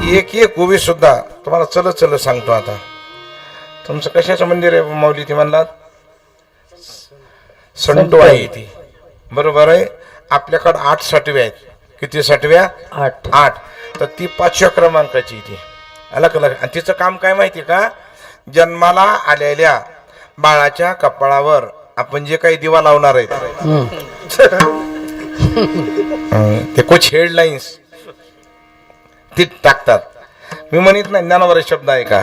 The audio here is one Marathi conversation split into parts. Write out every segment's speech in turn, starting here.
एक एक उभी सुद्धा तुम्हाला चल चल सांगतो. आता तुमचं कशाचं मंदिर आहे माऊली? ती म्हणलात संटवाई ती, बरोबर आहे. आपल्याकडे 8 सटव्या आहेत. किती सटव्या? 8. तर ती 5व्या क्रमांकाची ती अलग अलग. आणि तिचं काम काय माहिती का? जन्माला आलेल्या बाळाच्या कपाळावर आपण जे काही दिवा लावणार आहेत ते कुछ हेडलाईन्स ती टाकतात. मी म्हणत नाही, ज्ञानावर शब्द आहे का?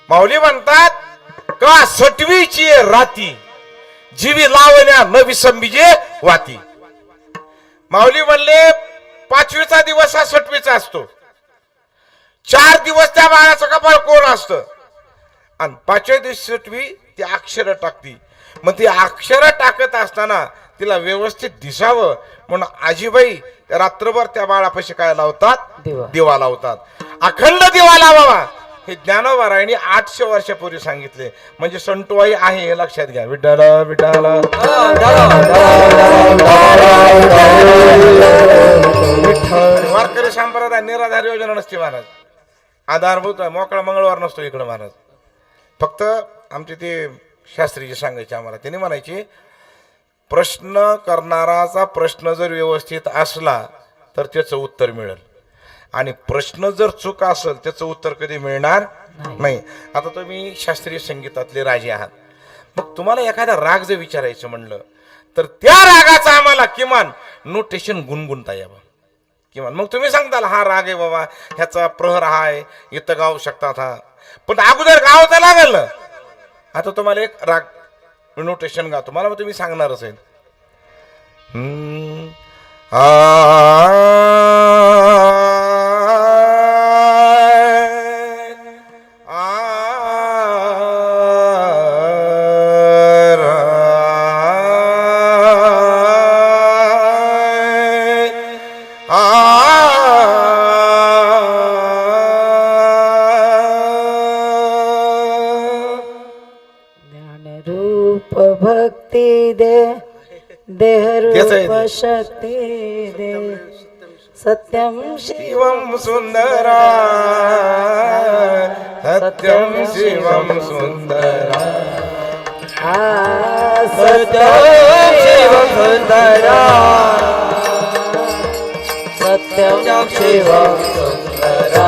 माऊली म्हणतात का 6वीची राती जीवी लावण्या न विसंबीजे वाती. माऊली म्हणले 5वीचा दिवस हा 6वीचा असतो. 4 दिवस त्या बाळाचं कपाळ कोण असतं आणि 5व्या दिवशी 6वी ती अक्षर टाकती. मग ती अक्षर टाकत असताना तिला व्यवस्थित दिसावं म्हणून आजीबाई रात्रभर त्या बाळापाशी काय लावतात? दिवा लावतात. अखंड दिवा लावावा हे ज्ञानोबारायांनी 800 वर्षापूर्वी सांगितले. म्हणजे संतवाई आहे हे लक्षात घ्या. विठ्ठल विठ्ठल वारकरी संप्रदाय निराधार योजना नसते महाराज. आधारभूत मोकळा मंगळवार नसतो इकडे महाराज. फक्त आमचे ते शास्त्रीजी सांगायचे आम्हाला. त्यांनी म्हणायचे प्रश्न करणाराचा प्रश्न जर व्यवस्थित असला तर त्याचं उत्तर मिळेल आणि प्रश्न जर चूक असेल त्याचं उत्तर कधी मिळणार नाही. आता तुम्ही शास्त्रीय संगीतातले राजे आहात. मग तुम्हाला एखादा राग जर विचारायचं म्हणलं तर त्या रागाचा आम्हाला किमान नोटेशन गुणगुणता यावं किमान. मग तुम्ही सांगताल हा राग आहे बाबा, ह्याचा प्रहर हा आहे, इथं गाऊ शकतात हा. पण अगोदर गावता लागेल ना. आता तुम्हाला एक राग नोटेशन गातो, मला तुम्ही सांगणारच आहे. रूप भक्ती दे, देह रूप शक्ती दे, सत्यम शिवम सुंदरा, सत्यम शिवम सुंदरा, सत्यम शिवम सुंदरा, सत्यम शिवम सुंदरा.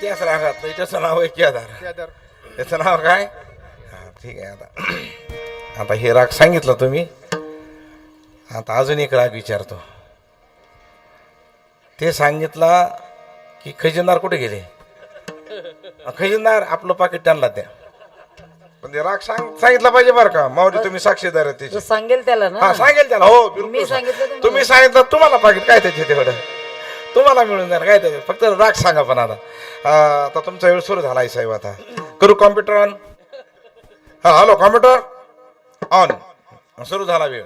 त्याच रागात त्याचं नाव आहे केदार. त्याचं नाव काय? ठीक आहे. आता हे राग सांगितलं तुम्ही. आता अजून एक राग विचारतो. ते सांगितला की खजिनदार कुठे गेले? खजिनदार आपलं पाकिट त्यांना द्या. पण ते राग सांगितलं पाहिजे बरं का माऊली. तुम्ही साक्षीदार आहे त्याचे. सांगेल त्याला ना. हा सांगेल त्याला. हो मी सांगितलं तुम्ही सांगितलं तुम्हाला पाकिट काय त्याचे तेवढं तुम्हाला मिळून जाणार काय त्याचे. फक्त राग सांगा. पण आता तुमचा वेळ सुरू झाला आहे साहेब. आता करू कॉम्प्युटर ऑन. हा हॅलो कॉम्प्युटर ऑन. सुरू झाला वेळ.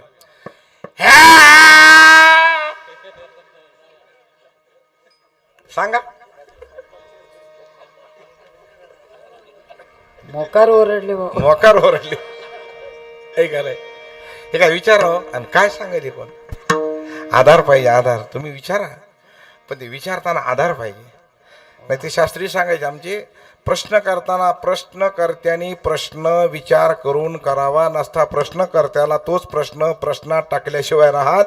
सांगा. मोकार ओरडले. मोकार ओरडली. हे काय विचारावं आणि काय सांगायले. पण आधार पाहिजे. आधार तुम्ही विचारा पण ते विचारताना आधार पाहिजे. नाही ते शास्त्री सांगायचे आमचे प्रश्न करताना प्रश्नकर्त्यांनी प्रश्न विचार करून करावा नसता. प्रश्नकर्त्याला तोच प्रश्न प्रश्नात टाकल्याशिवाय राहत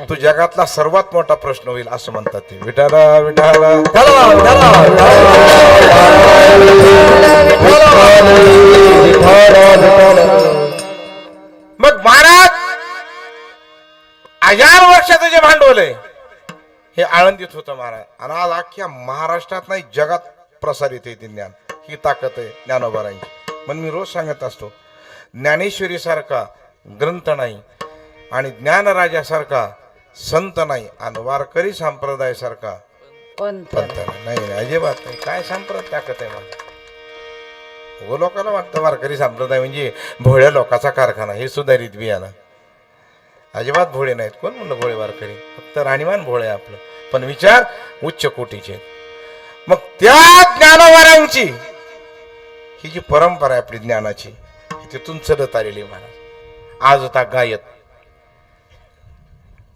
तो जगातला सर्वात मोठा प्रश्न होईल असं म्हणतात ते. विठाला विठाला मग महाराज 1000 वर्षाचं जे भांडवल आहे हे आळंदीत होतं महाराज. आणि आज अख्ख्या महाराष्ट्रात नाही जगात प्रसारित आहे ते ज्ञान. ही ताकद आहे ज्ञानोबारांची. म्हणून मी रोज सांगत असतो ज्ञानेश्वरी सारखा ग्रंथ नाही आणि ज्ञानराजासारखा संत नाही आणि वारकरी संप्रदाय सारखा पंथ नाही. अजिबात नाही. काय संप्रदाय ताकद आहे मला. हो लोकांना वाटतं वारकरी संप्रदाय म्हणजे भोळ्या लोकांचा कारखाना. हे सुधारित बियाणं अजिबात भोळे नाहीत. कोण म्हणलं भोळे वारकरी? फक्त राणीमान भोळे आपलं. पण विचार उच्च कोटीचे. मग त्या ज्ञानोबारांची ही जी परंपरा आहे आपली ज्ञानाची तिथून चलत आलेली महाराज. आज होता गायत.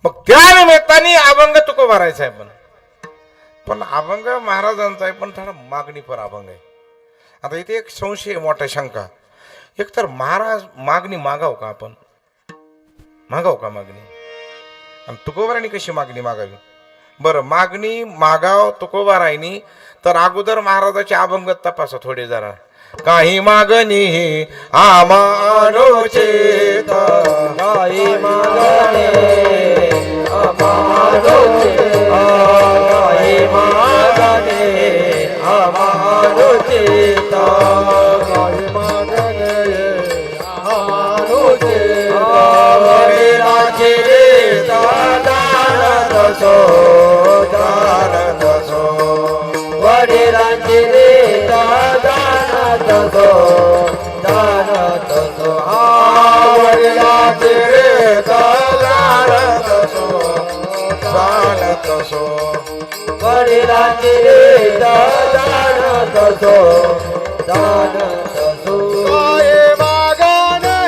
मग त्या निमित्ताने अभंग तुको भरायचा आहे. पण अभंग महाराजांचा आहे, पण थोडा मागणी पर अभंग आहे. आता इथे एक संशय, मोठा शंका. एक तर महाराज मागणी मागाव का आपण, मागाव का मागणी, आणि तुकोबारायनी कशी मागणी मागावी. बरं, मागणी मागाव तुकोबारायनी तर अगोदर महाराजाचे अभंग तपासा थोडे जरा. काही मागणी आमानोचे, काही मागणे आम्हानोचे, काही मागणे आम्हानोचे, काही मागणे आम्हानोचे. वडिलांचे रे दानत असो, दानत असो, वडिलांचे रे दानत असो, दानत असो. वडिलांचे रे दानत असो, दानत असो, वडिलांचे रे दानत असो, दानत असो. काय मागणे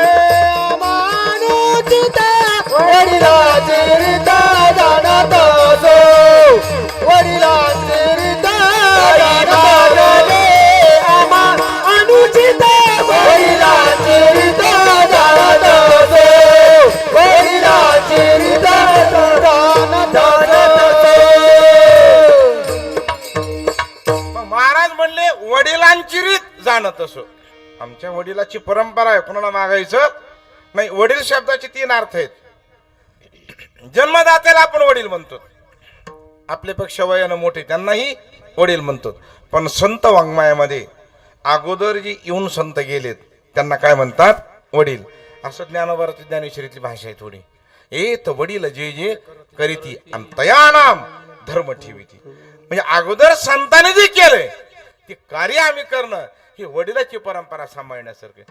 आम्हानोचे, वडिलांचे रे दानत असो, वडिलांचे रे दानत अनुचित, वडिलांचे रे दानत असो, वडिलांचे रे दानत असो. मग महाराज म्हणले वडिलांची रीत जाणत असो. आमच्या वडिलाची परंपरा आहे, कोणाला मागायचं नाही. वडील शब्दाचे 3 अर्थ आहेत. जन्मदात्याला आपण वडील म्हणतो, आपल्यापेक्षा वयानं मोठे त्यांनाही वडील म्हणतो. पण संत वाङ्मयामध्ये अगोदर जे येऊन संत गेलेत त्यांना काय म्हणतात, वडील. असं ज्ञानोबाराची ज्ञानेश्वरीतली भाषा आहे थोडी. तर वडील जे जे करीती आणि तयानाम धर्म ठेवीती. म्हणजे अगोदर संतांनी जे केलंय ते कार्य आम्ही करणं, ही वडिलाची परंपरा सांभाळण्यासारखं.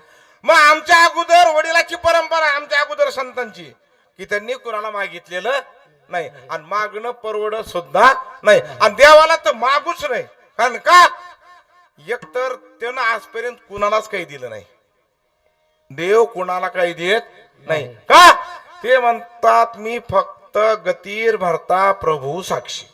मग आमच्या अगोदर वडिलाची परंपरा, आमच्या अगोदर संतांची, की त्यांनी कुणाला मागितलेलं नाही आणि मागणं परवडत सुद्धा नाही. आणि देवाला तर मागूच नाही. कारण का, एकतर त्यानं आजपर्यंत कुणालाच काही दिलं नाही. देव कुणाला काही देत नाही. का, ते म्हणतात मी फक्त गतीर भरता प्रभू साक्षी.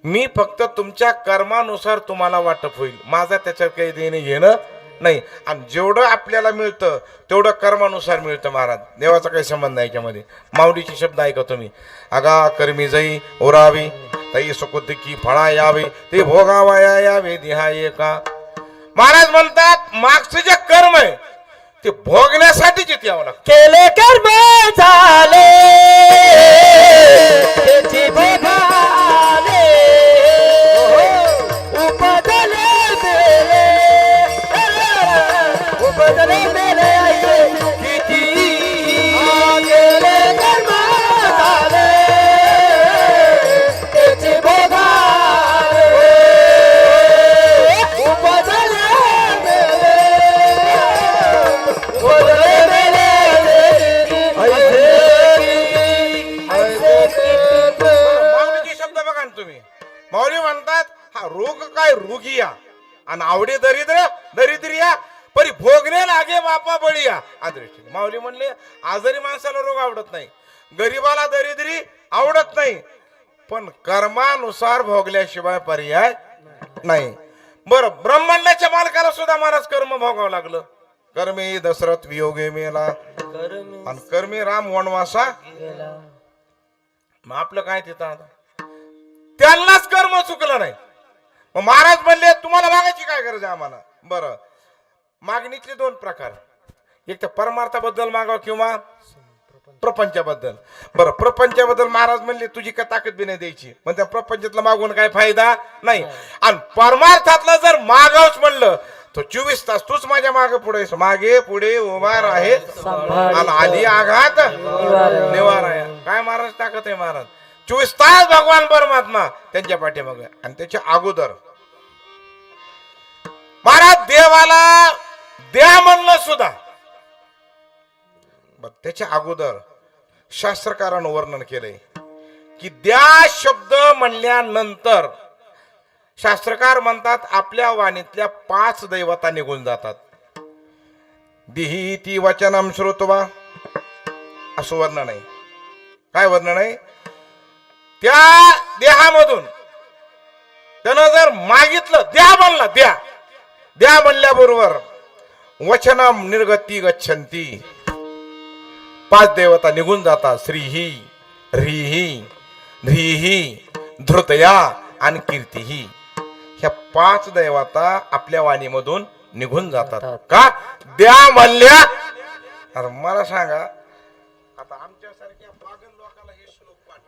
मी फक्त तुमच्या कर्मानुसार तुम्हाला वाटप होईल, माझा त्याच्यात काही देणे घेणं नाही. आणि जेवढं आपल्याला मिळतं तेवढं कर्मानुसार मिळतं महाराज. देवाचा काही संबंध नाही याच्यामध्ये. माऊलीचे शब्द ऐका तुम्ही. अगा कर्मी जाई ओरावी, तई सुकुतिकी फळा यावे, ते भोगावया यावे देहाये का. महाराज म्हणतात मागचं जे कर्म आहे ते भोगण्यासाठीच इथे यावं लागतं. केले कर्म झाले त्याची भोगाले, उपजले मेले, उपजले मेले किती. केले कर्म झाले त्याची भोगाले, उपजले मेले, उपजले मेले माऊलीचे शब्द बघा ना तुम्ही. माऊली म्हणतात हा रोग काय रोगिया आणि आवडे दरिद्र दरिद्रिया, परी भोगणे लागे बापा बळीया. आदृष्टी माऊली म्हणले आजारी माणसाला रोग आवडत नाही, गरीबाला दरिद्री आवडत नाही, पण कर्मानुसार भोगल्याशिवाय पर्याय नाही. बरं, ब्रह्मांडाच्या मालकाला सुद्धा महाराज कर्म भोगावं लागलं. कर्मे दशरथ वियोगे मेला आणि कर्मे राम वनवासा. मग आपलं काय तिथं आता, त्यांनाच कर्म चुकलं नाही. मग महाराज म्हणले तुम्हाला मागायची काय गरज आहे आम्हाला. बरं, मागणीतले 2 प्रकार, एक तर परमार्थाबद्दल मागाव किंवा प्रपंचाबद्दल. बरं, प्रपंचाबद्दल महाराज म्हणले तुझी काय ताकद बी नाही द्यायची, पण त्या प्रपंचातलं मागून काय फायदा नाही. आणि परमार्थातलं जर मागावच म्हणलं तो 24 तास तूच माझ्या मागे पुढे, मागे पुढे उभा राहे आणि आली आघात निवार आहे. काय महाराज ताकद आहे महाराज. 24 तास भगवान परमात्मा त्यांच्या पाठीमागे. आणि त्याच्या अगोदर महाराज देवाला द्या म्हणलं सुद्धा, त्याच्या अगोदर शास्त्रकारानं वर्णन केलंय की द्या शब्द म्हणल्यानंतर शास्त्रकार म्हणतात आपल्या वाणीतल्या 5 दैवता निघून जातात. दिही ती वचनम श्रुत्वा असं वर्णन आहे. काय वर्णन आहे? त्या देहामधून त्यानं जर मागितलं, द्या म्हणला, द्या द्या म्हणल्याबरोबर वचनम निर्गती गच्छन्ती, 5 देवता निघून जातात. श्रीही, ह्रीही, ध्रीही, धृतया आणि कीर्तीही. ह्या 5 देवता आपल्या वाणीमधून निघून जातात. का? द्या म्हणल्या. अरे मला सांगा, आता आमच्यासारख्या पागल लोकांना हे श्लोक पाठ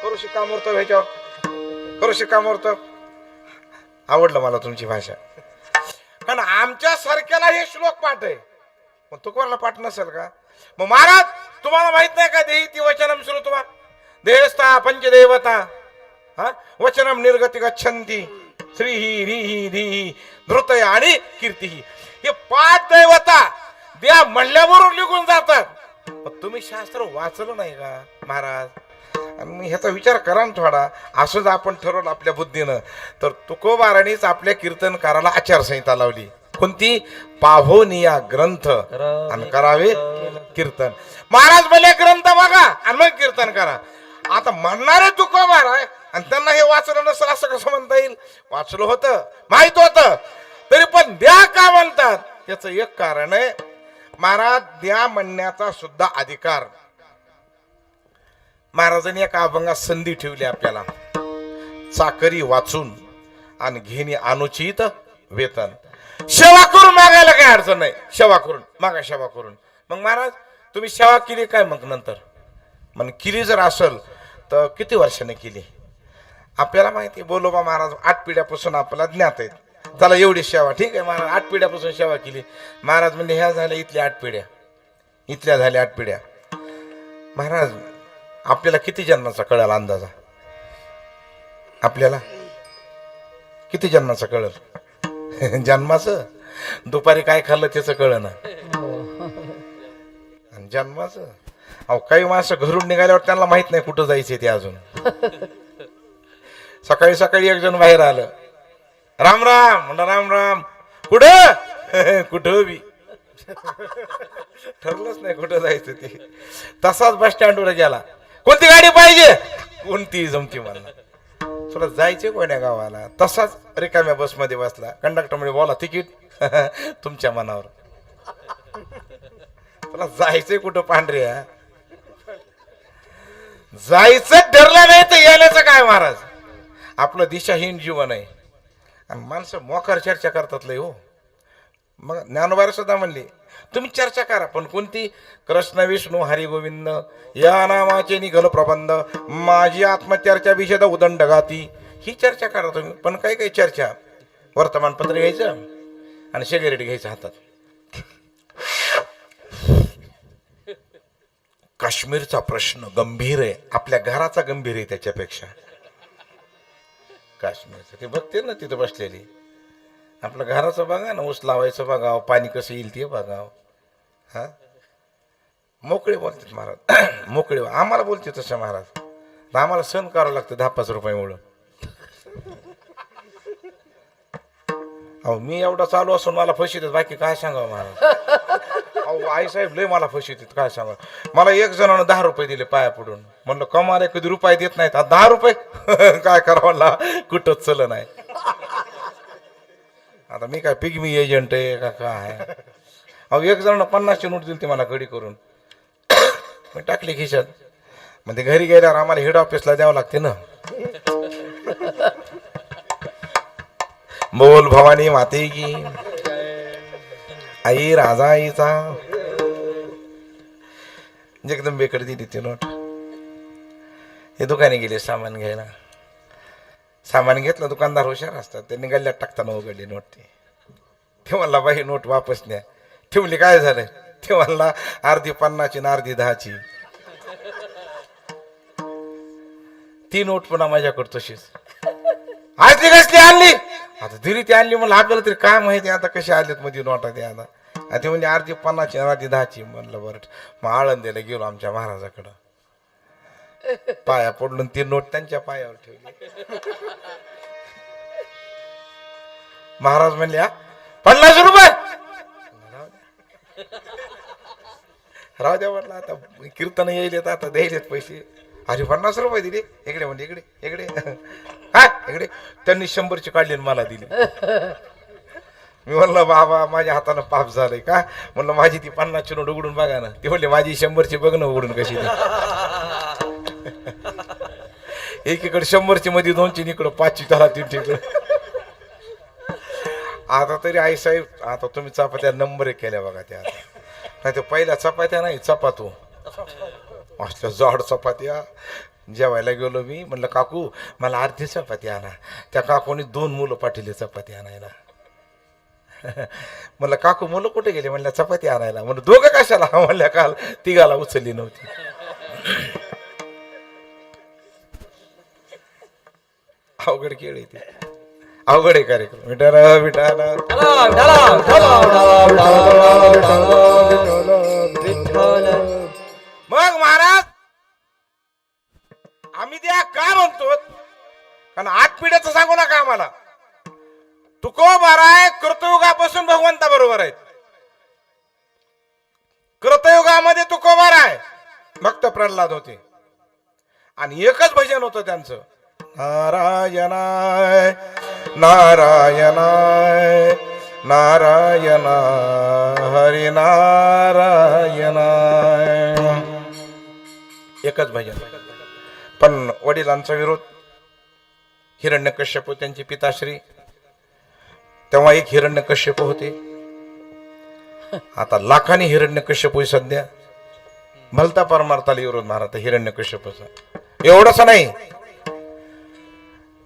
करू शिकामूर्त ह्याच्यावर करू शिकामूर्त. आवडलं मला तुमची भाषा. कारण आमच्या सारख्याला हे श्लोक पाठ आहे, पण तो कोणाला पाठ नसेल का? मग महाराज तुम्हाला माहित नाही का? देही ती वचनम श्रुत्वा देहस्था पंचदेवता वचनम निर्गती गच्छन्ति श्रीही ह्रीही धीही धृतय आणि कीर्तीही. हे 5 देवता द्या म्हणल्याबरोबर निघून जातात. पण तुम्ही शास्त्र वाचलं नाही का महाराज? आणि ह्याचा विचार करा ना थोडा. असंच आपण ठरवलं आपल्या बुद्धीनं, तर तुकोबाराणीच आपल्या कीर्तनकाराला आचारसंहिता लावली. कोणती? पाहोनिया ग्रंथ आणि करावे कीर्तन. महाराज म्हणले ग्रंथ बघा आणि मग कीर्तन करा. आता म्हणणारे तुकोबार आहे आणि त्यांना हे वाचलं नसेल असं कसं म्हणता येईल? वाचलं होतं, माहित होतं, तरी पण द्या का म्हणतात? त्याचं एक कारण आहे, महाराज द्या म्हणण्याचा सुद्धा अधिकार महाराजांनी एका अभंगात संधी ठेवली आपल्याला. चाकरी वाचून आणि घेणे अनुचित वेतन. सेवा करून मागायला काही अडचण नाही, सेवा करून मागा, सेवा करून. मग महाराज तुम्ही सेवा केली काय? मग नंतर मग केली जर असेल तर किती वर्षाने केली? आपल्याला माहिती, बोलोबा महाराज 8 पिढ्यापासून आपल्याला ज्ञात आहेत. त्याला एवढी सेवा, ठीक आहे महाराज 8 पिढ्यापासून सेवा केली. महाराज म्हणजे ह्या झाल्या इथल्या 8 पिढ्या, इथल्या झाल्या 8 पिढ्या. महाराज आपल्याला किती जन्माचा कळाला अंदाजा? आपल्याला किती जन्माचा कळल? जन्माचं दुपारी काय खाल्लं त्याचं कळ ना. जन्माचं अहो, काही माणसं घरून निघाल्यावर त्यांना माहित नाही कुठं जायचे ते अजून. सकाळी सकाळी एक जण बाहेर आलं, राम राम म्हणलं, राम राम. कुठं? कुठं बी ठरलंच नाही कुठं जायचं ते. तसाच बस स्टँडवर गेला, कोणती गाडी पाहिजे? कोणती जमती म्हणला. तुला जायचे कोण्या गावाला? तसाच रिकाम्या बसमध्ये बसला. कंडक्टर म्हणजे बोला तिकीट तुमच्या मनावर. तुला जायचंय कुठं पांढऱ्या? जायचं ठरलं नाही तर यायचं काय महाराज? आपलं दिशाहीन जीवन आहे आणि माणसं मोकार चर्चा करतात लय हो. मग ज्ञानोबा सुद्धा म्हणले तुम्ही चर्चा करा, पण कोणती? कृष्ण विष्णू हरी गोविंद या नामाचे निघल प्रबंध, माझी आत्मचर्चा विषद उदंड गाती, ही चर्चा करा तुम्ही. पण काही काही चर्चा वर्तमानपत्र घ्यायचं आणि सिगारेट घ्यायचं हातात. काश्मीरचा प्रश्न गंभीर आहे, आपल्या घराचा गंभीर आहे त्याच्यापेक्षा. काश्मीरचं ते बघते ना तिथं बसलेली. आपलं घराचं बघा ना, ऊस लावायचं बघाव, पाणी कसं येईल ते बघाव. हा मोकळे बोलतात महाराज, मोकळे. आम्हाला बोलते तसं महाराज, आम्हाला सण करावं लागतं 10-5 रुपयामुळं. अहो मी एवढा चालू असून मला फशी देत, बाकी काय सांगावं महाराज? अहो आई साहेब लय मला फशी देत, काय सांगा. मला एक जणांना 10 रुपये दिले पाया पडून. म्हणलं कमाल, कधी रुपये देत नाहीत, 10 रुपये काय करावं? कुठंच चल नाही. आता मी काय पिगमी एजंट आहे का काय? अहो एक जणांना 50ची नोट दिली ती मला घडी करून, मी टाकली खिशात. म्हणजे घरी गेल्यावर आम्हाला हेड ऑफिसला द्यावं लागते ना. बोल भवानी माते की आई राजा आईचा. जगदंबेकडे दिली ती नोट. हे दुकानी गेले सामान घ्यायला. सामान घेतलं, दुकानदार हुशार असतात, त्यांनी गल्ल्यात टाकताना उघडली नोट. ते म्हणला बाई नोट वापस न्या. ठेवली काय झालं? ते म्हणला अर्धी 50ची ना अर्धी 10ची. ती नोट पुन्हा माझ्याकडे तशीच. आज ती कसली आणली? आता दिली ती आणली. म्हणलं आपल्याला तरी काय माहिती आता कशी आलीत मध्ये नोटा त्या. आता ते म्हणजे अर्धी 50ची अर्धी 10ची. म्हणलं बरं. मग आळंदीला गेलो आमच्या महाराजाकडं, पाया पडून ती नोट त्यांच्या पायावर ठेवली. महाराज म्हणले 50 रुपये? राहू द्या म्हटलं, आता कीर्तन येईल आता द्यायलेत पैसे. अरे 50 रुपये दिले, इकडे म्हणजे इकडे इकडे हा इकडे. त्यांनी 100ची काढली आणि मला दिली. मी म्हणलं बाबा माझ्या हातानं पाप झालंय का. म्हणलं माझी ती 50ची नोट उघडून बघा ना. ती म्हणले माझी 100ची बघ ना उघडून कशी. एकीकडे 100ची मध्ये 2ची, इकडं 5ची त्याला 3 तिकडं. आता तरी आई साहेब आता तुम्ही चपात्या नंबर 1 केल्या बघा त्या. नाही तर पहिल्या चपात्या नाही चपातू असल्या जाड चपात्या. जेवायला गेलो मी, म्हणलं काकू मला अर्धी चपाती आणा. त्या काकूने 2 मुलं पाठवली चपाती आणायला. म्हणलं काकू मुलं कुठे गेले. म्हणलं चपाती आणायला. म्हणलं दोघं कशाला. म्हणल्या काल तिघाला उचलली नव्हती. अवघड खेळ आहे ते, अवघड आहे कार्यक्रम. विटाला विटाला मग महाराज आम्ही त्या का म्हणतो, कारण 8 पिढ्याचं सांगू नका आम्हाला. तुकोबार आहे कृतयुगापासून भगवंता बरोबर आहेत. कृतयुगामध्ये तुकोबार आहे, भक्त प्रल्हाद होते आणि एकच भजन होतं त्यांचं, नारायणाय नारायणाय नारायण हरी नारायणाय. एकच भजन. पण वडिलांचा विरोध, हिरण्यकश्यप त्यांचे पिताश्री. तेव्हा एक हिरण्यकश्यप होते, आता लाखांनी हिरण्यकश्यप होई सध्या. भलता परमार्थाला विरोध महाराज हिरण्यकश्यपचा. एवढंच नाही,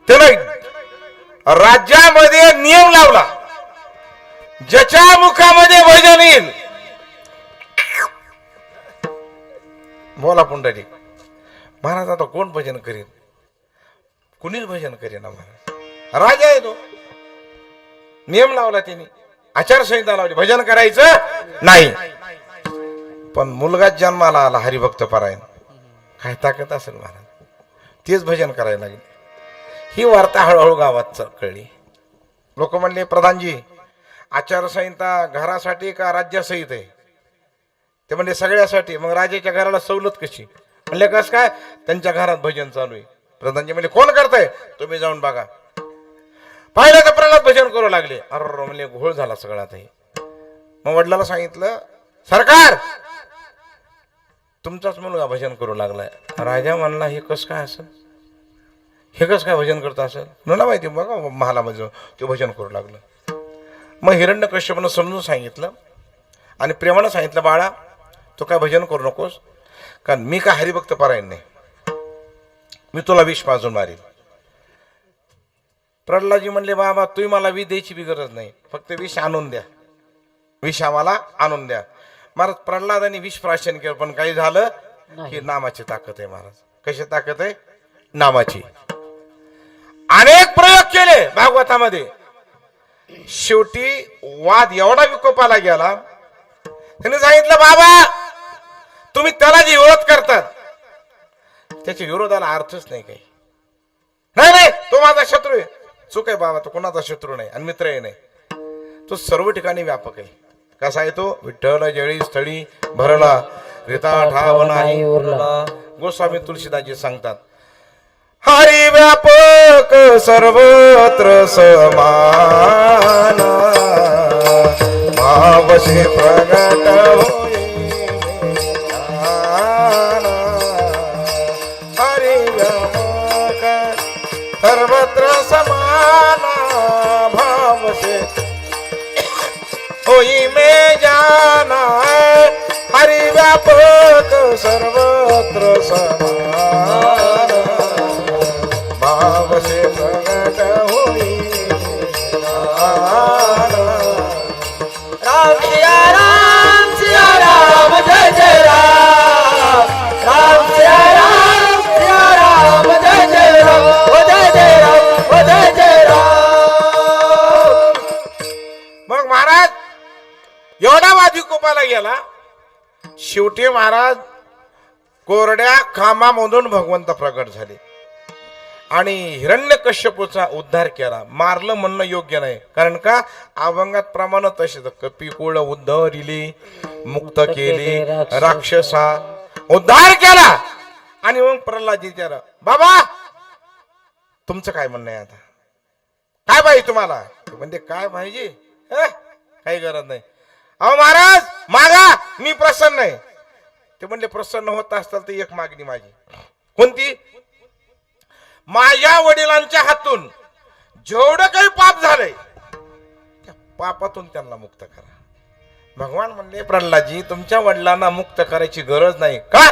त्यानं राज्यामध्ये नियम लावला, ज्याच्या मुखामध्ये भजन येईल. बोला पुंडलिक महाराज आता कोण भजन करेल. कुणीच भजन करेना महाराज. राजा आहे तो. नियम लावला त्यांनी, आचारसंहिता लावली, भजन करायचं नाही. पण मुलगा जन्माला आला हरिभक्त परायण. काय ताकद असेल महाराज, तेच भजन करायला लागले. ही वार्ता हळूहळू गावात कळली. लोक म्हणले प्रधानजी आचारसंहिता घरासाठी का राज्यासहित आहे. ते म्हणले सगळ्यासाठी. मग राजाच्या घराला सवलत कशी. म्हणले कस काय, त्यांच्या घरात भजन चालू आहे. प्रधानजी म्हणले कोण करताय, तुम्ही जाऊन बघा. पाहिलं तर प्रल्हाद भजन करू लागले. अरे म्हणले घोळ झाला सगळा. आता मग वडिलाला सांगितलं, सरकार तुमचाच मुलगा भजन करू लागलाय. राजा म्हणला हे कस काय असेल, हे कस काय भजन करत असेल. मला माहिती बघा महालामध्ये ते भजन करू लागलं. मग हिरण्यकश्यपनं समजून सांगितलं आणि प्रेमानं सांगितलं, बाळा तू काय भजन करू नकोस, कारण मी काय हरिभक्त परायण नाही, मी तुला विष पाजून मारील. प्रल्हादजी म्हणले बाबा तुम्ही मला विष द्यायची बी गरज नाही, फक्त विष आणून द्या, विष आम्हाला आणून द्या. महाराज प्रल्हादाने विष प्राशन केलं, पण काही झालं की नामाची ताकद आहे महाराज. कशी ताकद आहे, नामाची. अनेक प्रयोग केले भागवतामध्ये. शेवटी वाद एवढा विकोपाला गेला, त्याने सांगितलं बाबा तुम्ही त्याला जे विरोध करतात त्याच्या विरोधाला अर्थच नाही काही. नाही नाही तो माझा शत्रू आहे. चूक आहे बाबा, तो कोणाचा शत्रू नाही आणि मित्रही नाही, तो सर्व ठिकाणी व्यापक आहे. कसा आहे तो, विठ्ठल जळी स्थळी भरला रिता ठाव नाही उरला. गोस्वामी तुलसीदासजी सांगतात, हरी व्यापक सर्वत्र समान भावसे प्रगट होई. हरी व्यापक सर्वत्र समान भावसे होई में जाना. हरि व्यापक सर्वत्र समान भाव से प्रगट होई. राम सिया राम जय जय राम. राम सिया राम जय जय राम. ओ जय जय राम, ओ जय जय राम. मग महाराज एवढा वाद विकोपाला गेला. शेवटी महाराज कोरड्या खांबामधून भगवंत प्रगट झाले आणि हिरण्यकश्यपूचा उद्धार केला. मारलं म्हणणं योग्य नाही, कारण का अभंगात प्रमाण तसेच कपिकुळ उद्धरिली, मुक्त केली राक्षसा, उद्धार केला. आणि मग प्रल्हाद विचारा, बाबा तुमचं काय म्हणणं आहे, आता काय पाहिजे तुम्हाला? म्हणजे काय पाहिजे, काही गरज नाही. अहो महाराज मागा, मी प्रसन्न आहे. ते म्हणले प्रसन्न होत असताल तर एक मागणी माझी. कोणती? माझ्या वडिलांच्या हातून जेवढं काही पाप झालंय त्या पापातून त्यांना मुक्त करा. भगवान म्हणले, प्रल्हादजी तुमच्या वडिलांना मुक्त करायची गरज नाही. का?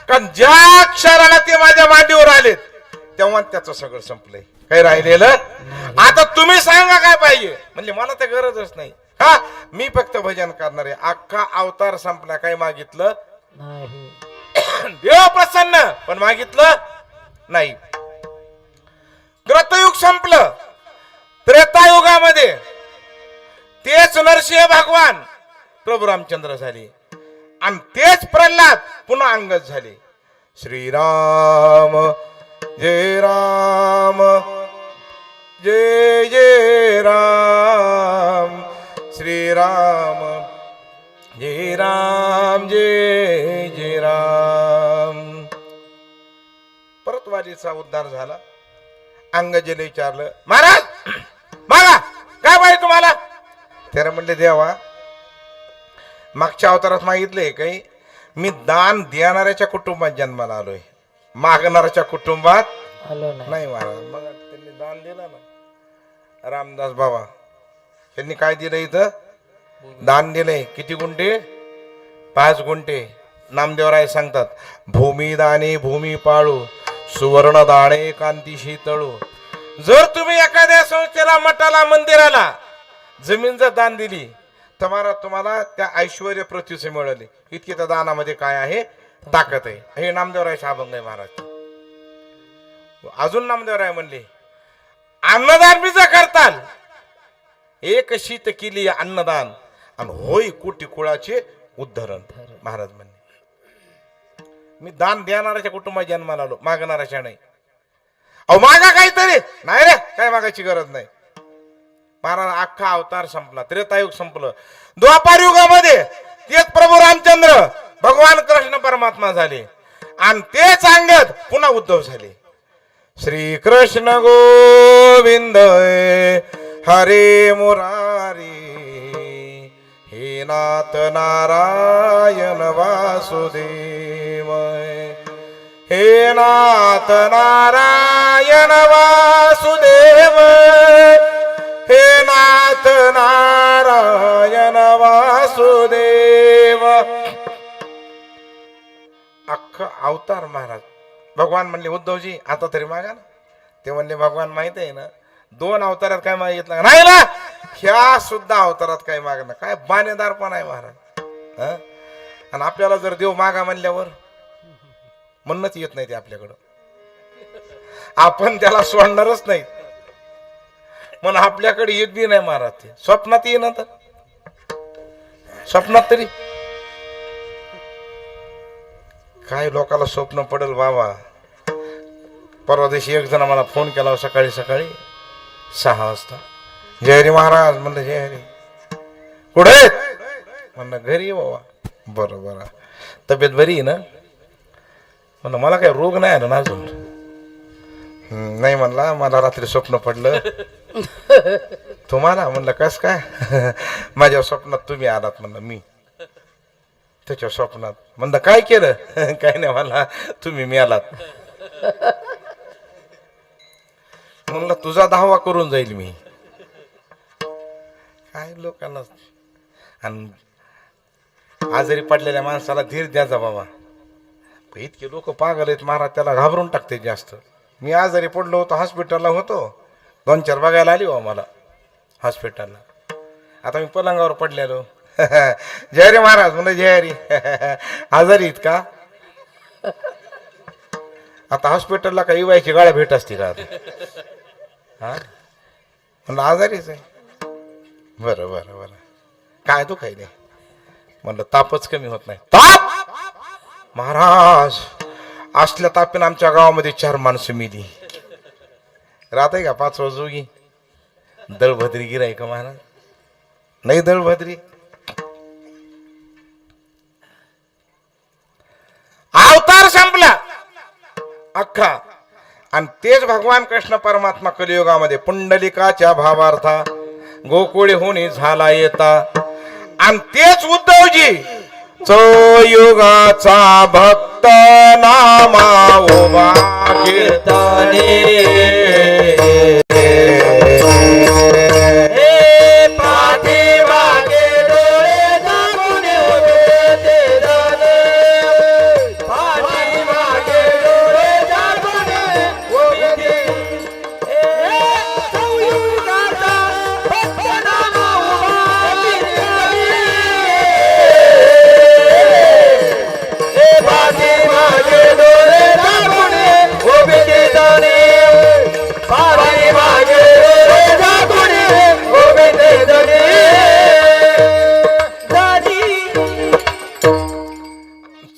कारण ज्या क्षणाला ते माझ्या मांडीवर आलेत तेव्हा त्याचं सगळं संपलंय, काही राहिलेलं. आता तुम्ही सांगा काय पाहिजे. म्हणजे मला तर गरजच नाही. हा, मी फक्त भजन करणार आहे. अख्खा अवतार संपला, काय मागितलं नाही. देव प्रसन्न, पण मागितलं नाही. कृतयुग संपलं. त्रेतायुगामध्ये तेच नरसिंह भगवान प्रभू रामचंद्र झाले आणि तेच प्रल्हाद पुन्हा अंगद झाले. श्रीराम जय राम जय जय राम, श्रीराम जय राम जय जय राम. परत वालीचा उद्धार झाला. अंगजेने विचारलं, महाराज मागा काय पाहिजे तुम्हाला? त्याला म्हणले, देवा मागच्या अवतारात मागितले काही, मी दान देणाऱ्याच्या कुटुंबात जन्माला आलोय, मागणाऱ्याच्या कुटुंबात आलो नाही महाराज. मग त्यांनी दान दिलं ना. रामदास बाबा त्यांनी काय दिलं इथं? दान दिलंय. किती गुंठे? 5 गुंठे. नामदेवराय सांगतात, भूमी दाने भूमी पाळू, सुवर्ण दाणे कांतीशी तळू. जर तुम्ही एखाद्या संस्थेला, मठाला, मंदिराला जमीन जर दान दिली तर तुम्हाला त्या ऐश्वर पृथ्वीचे मिळाले. इतकी त्या दानामध्ये काय आहे? ताकद आहे. हे नामदेवरायचा अभंग आहे महाराज. अजून नामदेवराय म्हणले, अन्नदान बी जर करताल, एक शीत केली अन्नदान आणि होई कोटी कुळाचे उद्धरण. महाराज म्हणले, मी दान देणाऱ्याच्या कुटुंबात जन्माला आलो, मागणाऱ्याच्या नाही. अहो मागा काहीतरी. नाही रे, काय मागायची गरज नाही. महाराज अख्खा अवतार संपला, त्रेतायुग संपलं. द्वापार युगामध्ये तेच प्रभू रामचंद्र भगवान कृष्ण परमात्मा झाले आणि तेच अंगद पुन्हा उद्धव झाले. श्री कृष्ण गोविंद हरे मुरारी, हे नाथ नारायण वासुदेव, हे नाथ नारायण वासुदेव, हे नाथ नारायण वासुदेव. अख्खा अवतार महाराज. भगवान म्हणले, उद्धवजी आता तरी मागा ना. ते म्हणले, भगवान माहित आहे ना 2 अवतारात काय मागितलं नाही ना, ह्या सुद्धा अवतारात काय मागणं. काय बाणेदार पण आहे महाराज. आणि आपल्याला जर देव मागा म्हणल्यावर म्हणणंच येत नाही ते आपल्याकडं, आपण त्याला सोडणारच नाही. म्हणून आपल्याकडे येत बी नाही महाराज. ते स्वप्नात येईन, तर स्वप्नात तरी काय लोकाला स्वप्न पडेल बाबा. परवा दिवशी एक जण मला फोन केला सकाळी 6 वाजता. जय हरी महाराज. म्हणलं जय हरी. कुठे? म्हणलं घरी बाबा. बरं तब्येत बरी आहे ना? म्हणलं मला काय रोग नाही आला ना अजून. नाही म्हणला, मला रात्री स्वप्न पडलं. तुम्हाला? म्हणलं कस काय? माझ्या स्वप्नात तुम्ही आलात. म्हणलं मी त्याच्या स्वप्नात. म्हणलं काय केलं? काय नाही मला, तुम्ही मिळालात. म्हणलं तुझा दावा करून जाईल मी. काय लोकांना. आणि आजारी पडलेल्या माणसाला धीर द्यायचा बाबा. इतके लोक पागल आहेत महाराज, त्याला घाबरून टाकते जास्त. मी आजारी पडलो होतो, हॉस्पिटलला होतो. 2-4 बघायला आली हो मला हॉस्पिटलला. आता मी पलंगावर पडलेलो. जय हरी महाराज. म्हणलं जय हरी. आजारी आहेत का? आता हॉस्पिटलला काही व्हायची गाड्या भेट असते का? हा म्हणलं आजारीच आहे. बरं काय तू काही नाही. म्हणलं तापच कमी होत नाही. ताप महाराज, असल्या तापीनं आमच्या गावामध्ये 4 माणसं मेली. राहते का 5 जोगी दळभद्री गिराय का महाराज नाही दळभद्री अवतार संपला अख्खा आणि तेच भगवान कृष्ण परमात्मा कलियुगामध्ये पुंडलिकाच्या भावार्था गोकुळे होणी झाला येता आणि तेच उद्धवजी युगाचा भक्त नामा उभा कीर्तने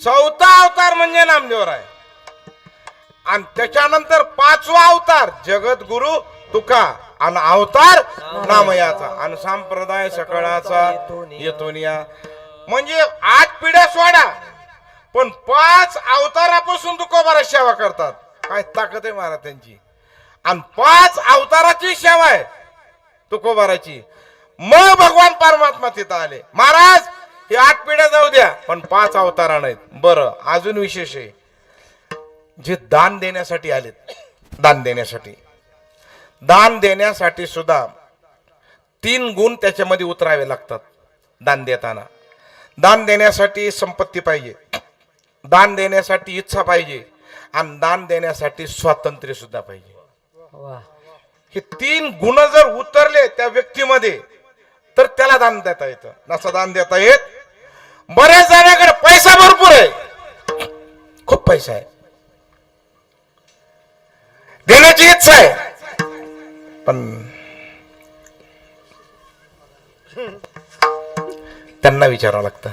चौथा अवतार म्हणजे नामदेव आहे आणि त्याच्यानंतर 5वा अवतार जगद्गुरु तुका आणि अवतार नामयाचा आणि संप्रदाय सकळाचा येतून या म्हणजे 8 पिढ्या सोडा पण 5 अवतारापासून तुकोबारा सेवा करतात काय ताकद आहे महाराज त्यांची आणि 5 अवताराची सेवा आहे तुकोबाराची मग भगवान परमात्मा तिथं आले महाराज हे 8 पिढ्या जाऊ द्या पण 5 अवतारा नाहीत बरं अजून विशेष आहे जे दान देण्यासाठी आलेत दान देण्यासाठी सुद्धा 3 गुण त्याच्यामध्ये उतरावे लागतात दान देताना दान देण्यासाठी संपत्ती पाहिजे दान देण्यासाठी इच्छा पाहिजे आणि दान देण्यासाठी स्वातंत्र्य सुद्धा पाहिजे हे 3 गुण जर उतरले त्या व्यक्तीमध्ये तर त्याला दान देता येतं नसं दान देता येत बऱ्याच जणांकडे पैसा भरपूर आहे खूप पैसा आहे देण्याची इच्छा आहे पण त्यांना विचारावं लागतं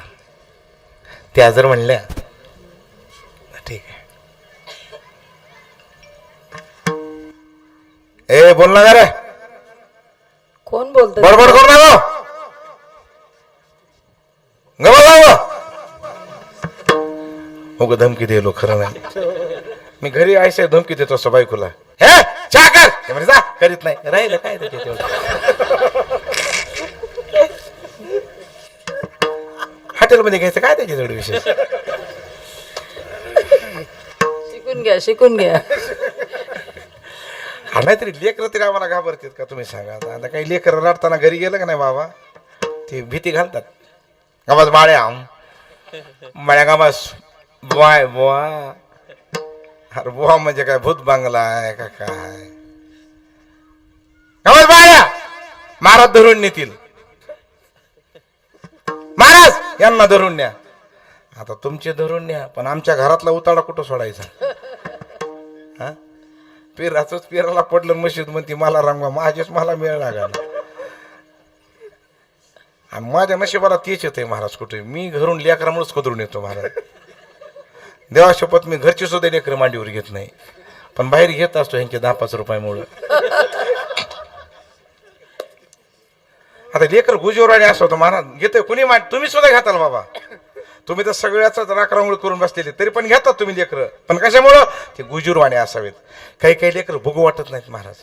त्या जर म्हणल्या ठीक आहे ए बोल ना रे कोण बोलत बडबड करू नका हो धमकी दिलो खरं नाही मी घरी आयसे धमकी देतो असं बायकोला हे चहा कर ते म्हणजे जा करीत नाही राहिलं काय हॉटेलमध्ये घ्यायचं काय त्याची जोडी विशेष शिकून घ्या हा नाहीतरी लेकरं तरी आम्हाला घाबरतात का तुम्ही सांगा आता काही लेकरं रडताना घरी गेलं का नाही बाबा ती भीती घालतात गावात बाळ्या माळ्या गावास बुवा बुवा अरे बुवा म्हणजे काय भूत बांगला आहे का काय गावात बाळ्या महाराज धरून नेतील महाराज यांना धरून न्या आता तुमचे धरून न्या पण आमच्या घरातला उताडा कुठं सोडायचा हा पिराचंच पिराला पडलं मशीद म्हणते मला रंगवा माझेच मला मिळ लागायला आणि माझ्या नशिबाला तेच येते महाराज कुठे मी घरून लेकरामुळेच कदरून येतो महाराज देवा शपथ मी घरची सुद्धा लेकर मांडीवर घेत नाही पण बाहेर घेत असतो यांचे 10-5 रुपयामुळं आता लेकर गुजवराने असं होतं महाराज घेतोय कुणी मांड तुम्ही सुद्धा घेताल बाबा तुम्ही तर सगळ्याच राखरामुळे करून बसलेले तरी पण घेतात तुम्ही लेकर पण कशामुळं ते गुजूरवाणे असावेत काही काही लेकर भोगू वाटत नाहीत महाराज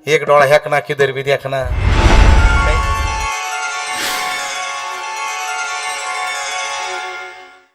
एक डोळा ह्याकना किदर बी देखना